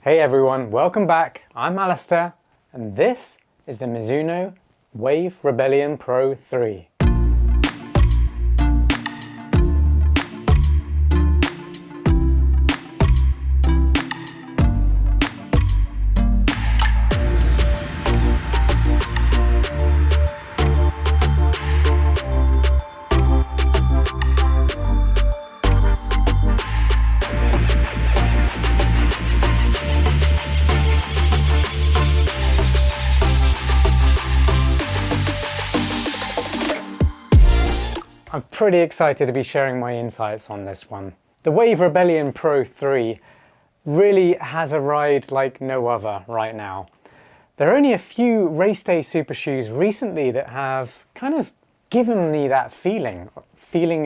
Hey everyone, welcome back. I'm Alistair and this is the Mizuno Wave Rebellion Pro 3. I'm pretty excited to be sharing my insights on this one. The Wave Rebellion Pro 3 really has a ride like no other right now. There are only a few race day super shoes recently that have kind of given me that feeling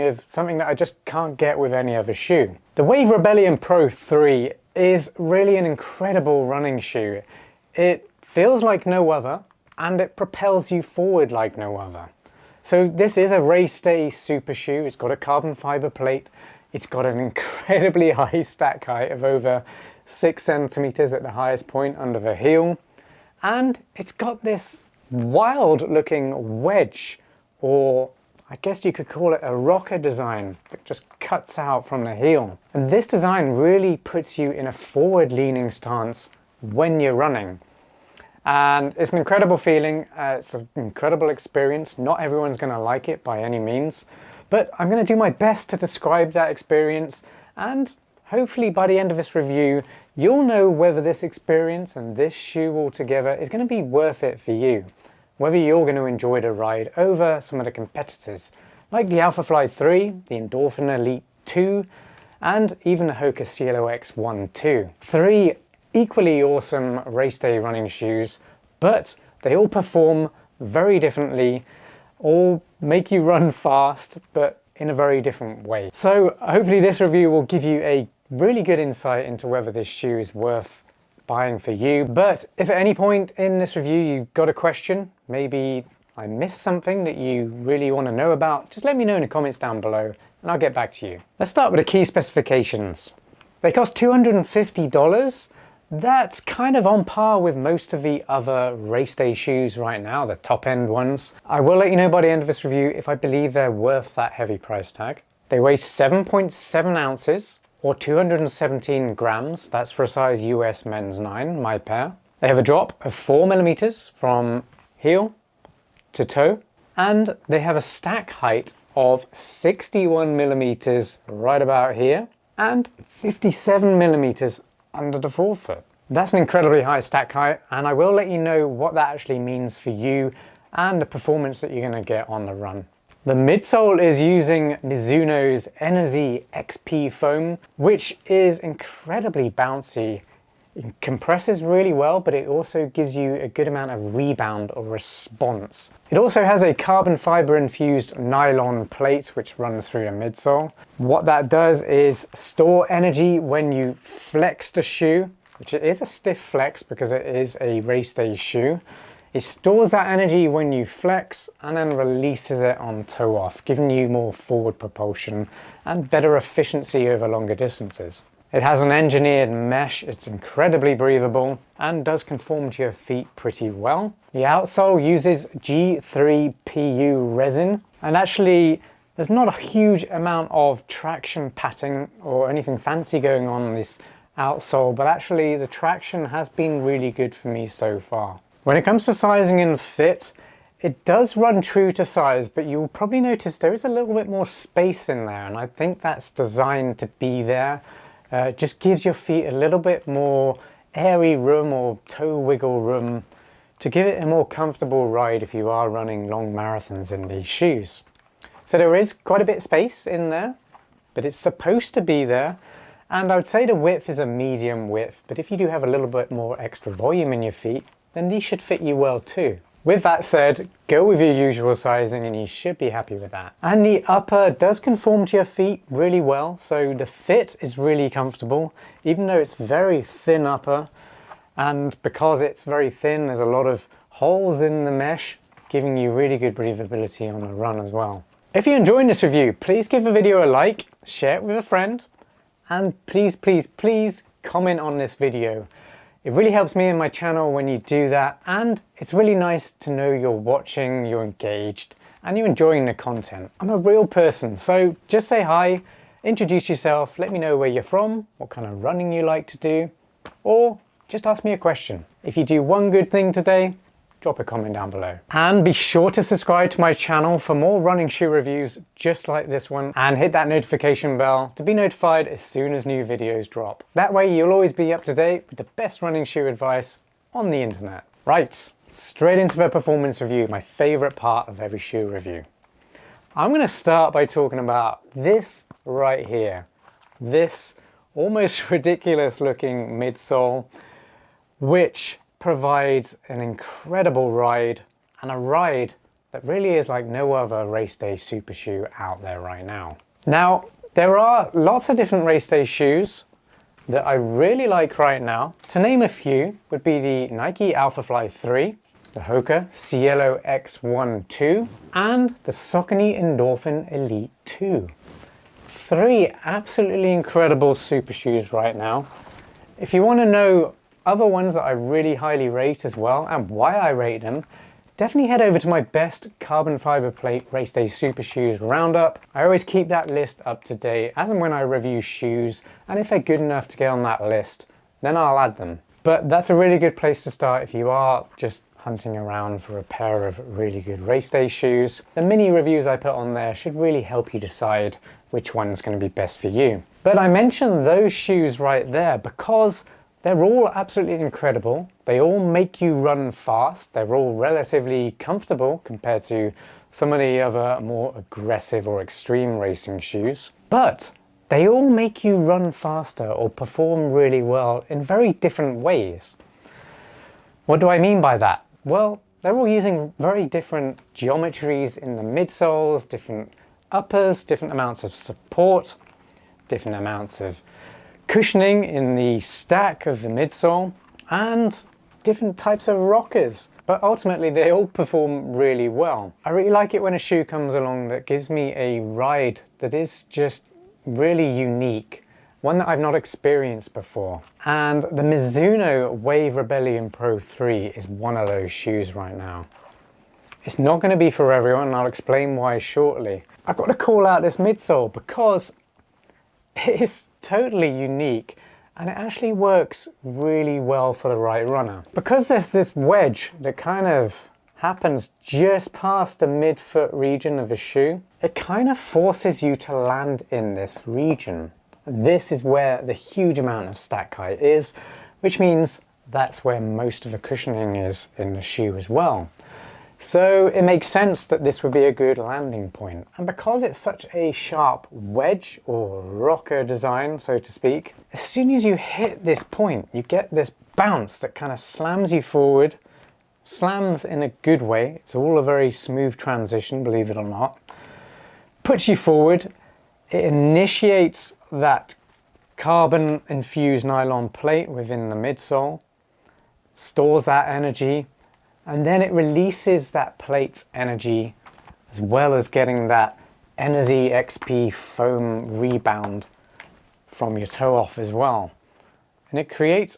of something that I just can't get with any other shoe. The Wave Rebellion Pro 3 is really an incredible running shoe. It feels like no other and it propels you forward like no other. So this is a race day super shoe. It's got a carbon fiber plate. It's got an incredibly high stack height of over 6 centimeters at the highest point under the heel. And it's got this wild looking wedge, or I guess you could call it a rocker design that just cuts out from the heel. And this design really puts you in a forward leaning stance when you're running. And it's an incredible feeling, it's an incredible experience. Not everyone's going to like it by any means, but I'm going to do my best to describe that experience, and hopefully by the end of this review you'll know whether this experience and this shoe altogether is going to be worth it for you. Whether you're going to enjoy the ride over some of the competitors like the Alphafly 3, the Endorphin Elite 2, and even the Hoka Cielo X1 too. 3 equally awesome race day running shoes, but they all perform very differently, all make you run fast, but in a very different way. So hopefully this review will give you a really good insight into whether this shoe is worth buying for you. But if at any point in this review you've got a question, maybe I missed something that you really want to know about, just let me know in the comments down below and I'll get back to you. Let's start with the key specifications. They cost $250. That's kind of on par with most of the other race day shoes right now, the top end ones. I will let you know by the end of this review if I believe they're worth that heavy price tag. They weigh 7.7 ounces or 217 grams. That's for a size US men's 9, my pair. They have a drop of 4 millimeters from heel to toe, and they have a stack height of 61 millimeters right about here and 57 millimeters under the forefoot. That's an incredibly high stack height, and I will let you know what that actually means for you and the performance that you're going to get on the run. The midsole is using Mizuno's ENERZY XP foam, which is incredibly bouncy. It compresses really well, but it also gives you a good amount of rebound or response. It also has a carbon fiber infused nylon plate which runs through the midsole. What that does is store energy when you flex the shoe, which is a stiff flex because it is a race day shoe. It stores that energy when you flex and then releases it on toe off, giving you more forward propulsion and better efficiency over longer distances. It has an engineered mesh, it's incredibly breathable and does conform to your feet pretty well. The outsole uses G3PU resin, and actually there's not a huge amount of traction padding or anything fancy going on this outsole, but actually the traction has been really good for me so far. When it comes to sizing and fit, it does run true to size, but you'll probably notice there is a little bit more space in there, and I think that's designed to be there. Just gives your feet a little bit more airy room or toe wiggle room to give it a more comfortable ride if you are running long marathons in these shoes. So there is quite a bit of space in there, but it's supposed to be there. And I would say the width is a medium width, but if you do have a little bit more extra volume in your feet, then these should fit you well too. With that said, go with your usual sizing and you should be happy with that. And the upper does conform to your feet really well, so the fit is really comfortable, even though it's very thin upper. And because it's very thin, there's a lot of holes in the mesh, giving you really good breathability on the run as well. If you're enjoying this review, please give the video a like, share it with a friend, and please comment on this video. It really helps me and my channel when you do that, and it's really nice to know you're watching, you're engaged, and you're enjoying the content. I'm a real person, so just say hi, introduce yourself, let me know where you're from, what kind of running you like to do, or just ask me a question. If you do one good thing today, drop a comment down below. And be sure to subscribe to my channel for more running shoe reviews just like this one, and hit that notification bell to be notified as soon as new videos drop. That way you'll always be up to date with the best running shoe advice on the internet. Right, straight into the performance review, my favorite part of every shoe review. I'm gonna start by talking about this right here. This almost ridiculous looking midsole, which provides an incredible ride, and a ride that really is like no other race day super shoe out there right now. Now, there are lots of different race day shoes that I really like right now. To name a few would be the Nike Alphafly 3, the Hoka Cielo X1 2, and the Saucony Endorphin Elite 2. Three absolutely incredible super shoes right now. If you want to know other ones that I really highly rate as well, and why I rate them, definitely head over to my best carbon fiber plate race day super shoes roundup. I always keep that list up to date as and when I review shoes, and if they're good enough to get on that list, then I'll add them. But that's a really good place to start if you are just hunting around for a pair of really good race day shoes. The mini reviews I put on there should really help you decide which one's going to be best for you. But I mentioned those shoes right there because they're all absolutely incredible. They all make you run fast. They're all relatively comfortable compared to some of the other more aggressive or extreme racing shoes. But they all make you run faster or perform really well in very different ways. What do I mean by that? Well, they're all using very different geometries in the midsoles, different uppers, different amounts of support, different amounts of cushioning in the stack of the midsole, and different types of rockers. But ultimately they all perform really well. I really like it when a shoe comes along that gives me a ride that is just really unique, one that I've not experienced before. And the Mizuno Wave Rebellion Pro 3 is one of those shoes right now. It's not going to be for everyone, and I'll explain why shortly. I've got to call out this midsole because it is totally unique, and it actually works really well for the right runner. Because there's this wedge that kind of happens just past the midfoot region of the shoe, it kind of forces you to land in this region. This is where the huge amount of stack height is, which means that's where most of the cushioning is in the shoe as well. So it makes sense that this would be a good landing point. And because it's such a sharp wedge or rocker design, so to speak, as soon as you hit this point, you get this bounce that kind of slams you forward, slams in a good way. It's all a very smooth transition, believe it or not. Puts you forward, it initiates that carbon-infused nylon plate within the midsole, stores that energy, and then it releases that plate's energy as well as getting that ENERZY XP foam rebound from your toe off as well. And it creates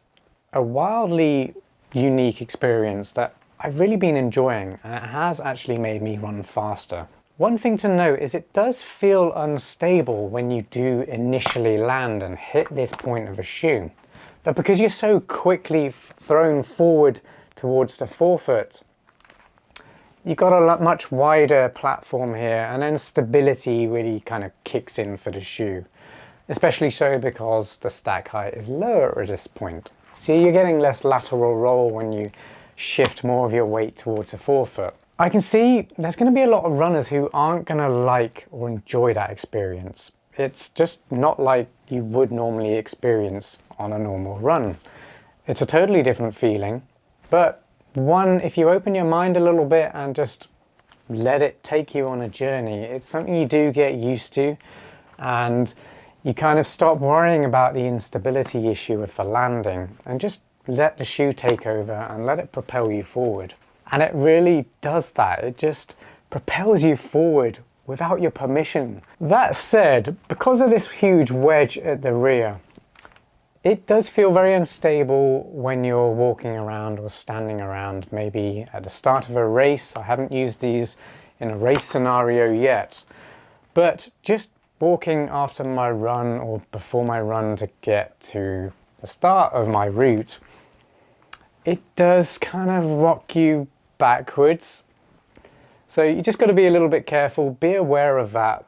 a wildly unique experience that I've really been enjoying, and it has actually made me run faster. One thing to note is it does feel unstable when you do initially land and hit this point of a shoe. But because you're so quickly thrown forward towards the forefoot, you've got a much wider platform here, and then stability really kind of kicks in for the shoe. Especially so because the stack height is lower at this point. So you're getting less lateral roll when you shift more of your weight towards the forefoot. I can see there's going to be a lot of runners who aren't going to like or enjoy that experience. It's just not like you would normally experience on a normal run. It's a totally different feeling, but one, if you open your mind a little bit and just let it take you on a journey, it's something you do get used to, and you kind of stop worrying about the instability issue with the landing and just let the shoe take over and let it propel you forward. And it really does that. It just propels you forward without your permission. That said, because of this huge wedge at the rear, It does feel very unstable when you're walking around or standing around, maybe at the start of a race. I haven't used these in a race scenario yet, but just walking after my run or before my run to get to the start of my route, it does kind of rock you backwards. So you just got to be a little bit careful, be aware of that.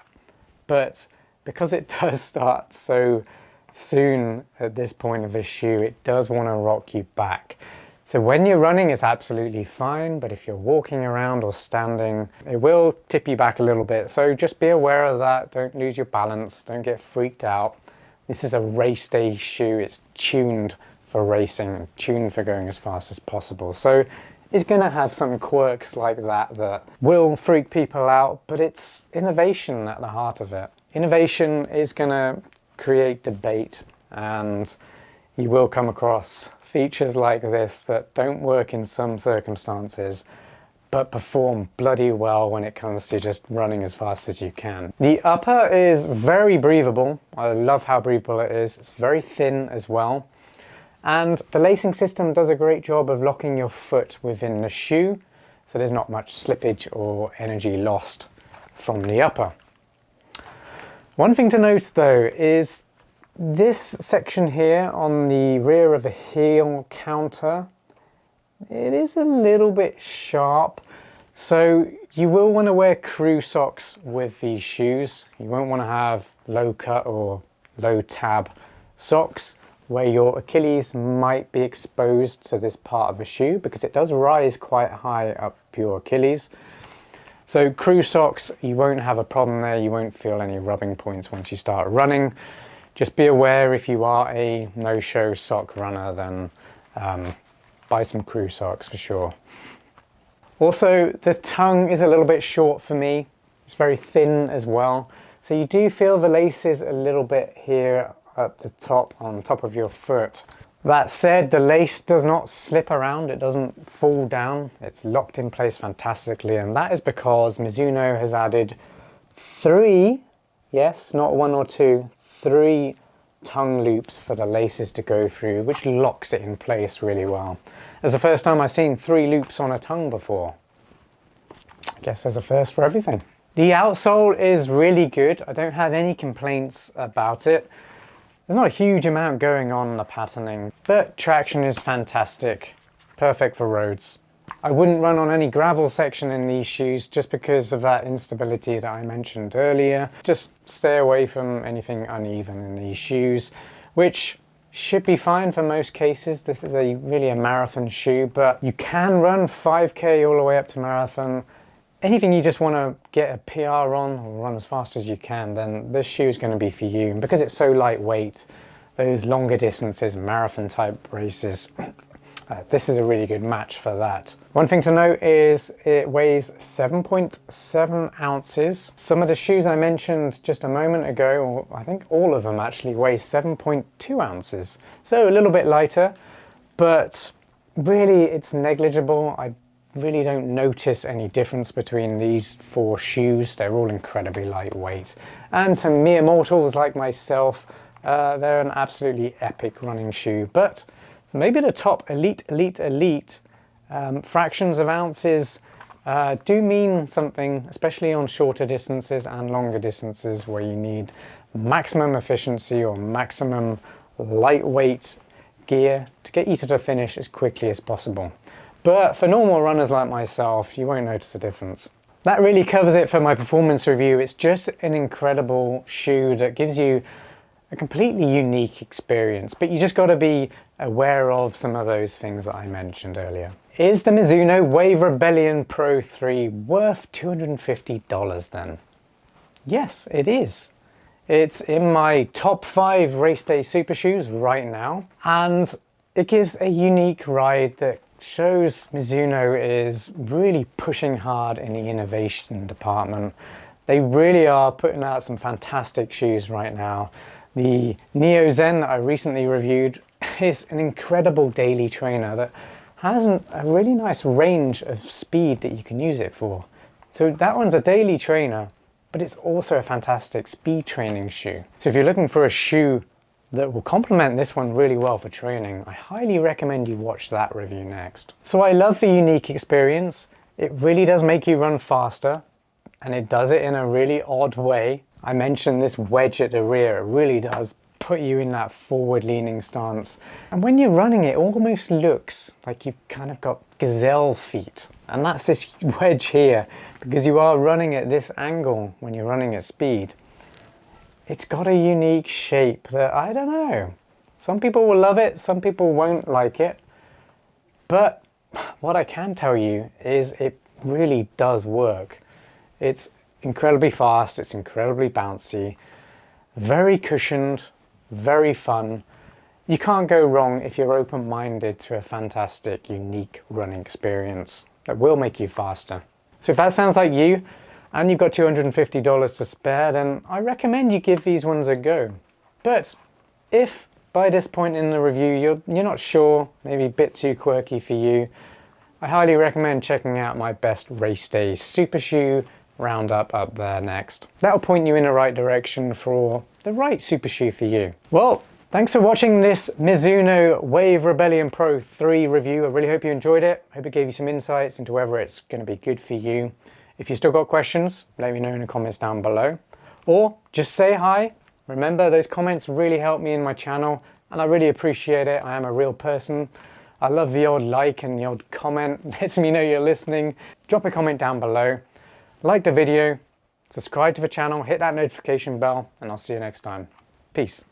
But because it does start so soon at this point of the shoe, it does want to rock you back. So when you're running, it's absolutely fine, but if you're walking around or standing, it will tip you back a little bit. So just be aware of that. Don't lose your balance. Don't get freaked out. This is a race day shoe. It's tuned for racing, tuned for going as fast as possible. So it's going to have some quirks like that that will freak people out, but it's innovation at the heart of it. Innovation is going to create debate, and you will come across features like this that don't work in some circumstances but perform bloody well when it comes to just running as fast as you can. The upper is very breathable. I love how breathable it is. It's very thin as well, and the lacing system does a great job of locking your foot within the shoe, so there's not much slippage or energy lost from the upper. One thing to note though is this section here on the rear of the heel counter, it is a little bit sharp, so you will want to wear crew socks with these shoes. You won't want to have low cut or low tab socks where your Achilles might be exposed to this part of the shoe, because it does rise quite high up your Achilles. So crew socks, you won't have a problem there. You won't feel any rubbing points once you start running. Just be aware, if you are a no-show sock runner, then buy some crew socks for sure. Also, the tongue is a little bit short for me. It's very thin as well. So you do feel the laces a little bit here at the top, on top of your foot. That said, the lace does not slip around, it doesn't fall down, it's locked in place fantastically, and that is because Mizuno has added 3, yes, not 1 or 2, 3 tongue loops for the laces to go through, which locks it in place really well. It's the first time I've seen 3 loops on a tongue before. I guess there's a first for everything. The outsole is really good, I don't have any complaints about it. There's not a huge amount going on in the patterning, but traction is fantastic, perfect for roads. I wouldn't run on any gravel section in these shoes just because of that instability that I mentioned earlier. Just stay away from anything uneven in these shoes, which should be fine for most cases. This is really a marathon shoe, but you can run 5K all the way up to marathon. Anything you just want to get a PR on or run as fast as you can, then this shoe is going to be for you. And because it's so lightweight, those longer distances, marathon type races, this is a really good match for that. One thing to note is it weighs 7.7 ounces. Some of the shoes I mentioned just a moment ago, or I think all of them actually, weigh 7.2 ounces. So a little bit lighter, but really it's negligible. I really don't notice any difference between these 4 shoes. They're all incredibly lightweight, and to mere mortals like myself, they're an absolutely epic running shoe. But maybe the top elite fractions of ounces do mean something, especially on shorter distances and longer distances where you need maximum efficiency or maximum lightweight gear to get you to the finish as quickly as possible. But for normal runners like myself, you won't notice a difference. That really covers it for my performance review. It's just an incredible shoe that gives you a completely unique experience, but you just got to be aware of some of those things that I mentioned earlier. Is the Mizuno Wave Rebellion Pro 3 worth $250 then? Yes, it is. It's in my top 5 race day super shoes right now, and it gives a unique ride that shows Mizuno is really pushing hard in the innovation department. They really are putting out some fantastic shoes right now. The Neo Zen that I recently reviewed is an incredible daily trainer that has a really nice range of speed that you can use it for. So that one's a daily trainer, but it's also a fantastic speed training shoe. So if you're looking for a shoe that will complement this one really well for training. I highly recommend you watch that review next. So I love the unique experience. It really does make you run faster, and it does it in a really odd way. I mentioned this wedge at the rear. It really does put you in that forward leaning stance. And when you're running, it almost looks like you've kind of got gazelle feet. And that's this wedge here, because you are running at this angle when you're running at speed. It's got a unique shape that, I don't know, some people will love it, some people won't like it. But what I can tell you is it really does work. It's incredibly fast, it's incredibly bouncy, very cushioned, very fun. You can't go wrong if you're open-minded to a fantastic, unique running experience that will make you faster. So if that sounds like you, and you've got $250 to spare, then I recommend you give these ones a go. But if by this point in the review you're not sure, maybe a bit too quirky for you, I highly recommend checking out my best race day super shoe roundup up there next. That'll point you in the right direction for the right super shoe for you. Well, thanks for watching this Mizuno Wave Rebellion Pro 3 review. I really hope you enjoyed it. I hope it gave you some insights into whether it's going to be good for you. If you still got questions, let me know in the comments down below. Or just say hi. Remember, those comments really help me in my channel, and I really appreciate it. I am a real person. I love the odd like and the odd comment. Lets me know you're listening. Drop a comment down below. Like the video, subscribe to the channel, hit that notification bell, and I'll see you next time. Peace.